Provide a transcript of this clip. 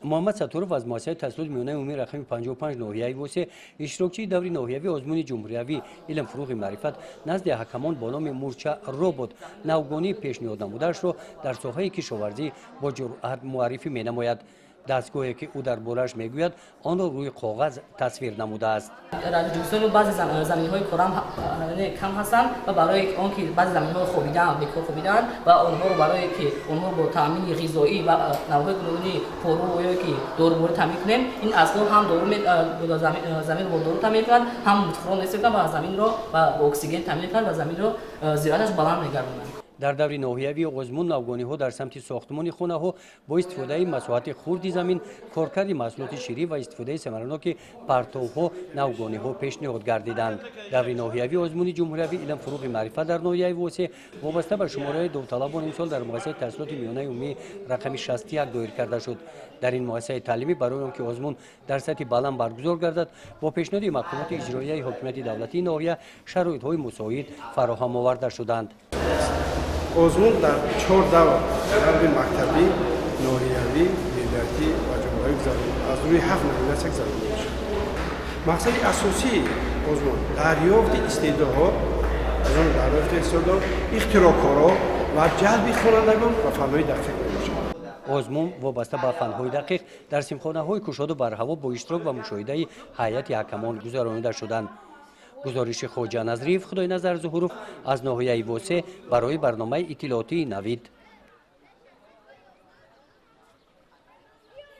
محمد سطورов از مؤسسه تحصیلات میانه عمومی رقم 55 ناحیه‌ای واسه اشتراکچی دوری ناحیوی آزمون جمهوری علم فروغ معرفت نزد حکمان با نام مورچه ربات نوگانی پیشنهاد نموده‌اش رو در ساحه کشاورزی با جرأت معرفی می‌نماید. دستگاهی که او در بارش میگوید آن را روی کاغذ تصویر نموده است. رادیوسون بعضی زمین‌های کورم کم هستند و برای آنکه بعضی زمین‌های خوابیدن بکار خوابیدن و آنها رو برای که آنها با تامین غذایی و نوع‌های گوناگونی پرو یا که داروبار تامین کنیم این اسباب هم دارو زمین رو دارو تامین کنند هم متفاوت استفاده و زمین رو با اکسیژن تامین کنند و زمین رو زراعتش بلند نگردانند. در دور ناحیوی آزمون نوگانی‌ها در سمت ساختمان خانه‌ها با استفاده مساحت خرد زمین کارکرد محصولات شیری و استفاده ثمرناک پرتوها نوگانی‌ها پیشنهاد گردیدند. دور ناحیوی آزمون جمهوری علم فروغ معرفت در ناحیه واسه وابسته به شماره داوطلبان امسال در مؤسسه تحصیلات میانه عمومی رقم 61 دایر کرده شد. در این مؤسسه تعلیمی برای آنکه آزمون در سطح بلند برگزار گردد با پیشنهاد مقامات اجرایی حکومت دولتی ناحیه شرایط‌های مساعد فراهم آورده شدند. آزمون در 4 دور مکتبی، ناحیوی، ملیتی و جمهوری گذاری از روی 7 نمونه گذرانده می‌شود. مقصد اساسی آزمون دریافت استعدادها، اختراعکارا و جلب خوانندگان و فن‌های دقیق می‌باشد. آزمون وابسته به فن‌های دقیق در سیمخانه‌های کشاد بر هوا با اشتراک و مشاهده هیئت حکمان گذرانده شدند. گزارش خواجه نظریف خدای نظر ظهورов از ناحیه واسه برای برنامه اطلاعاتی نوید.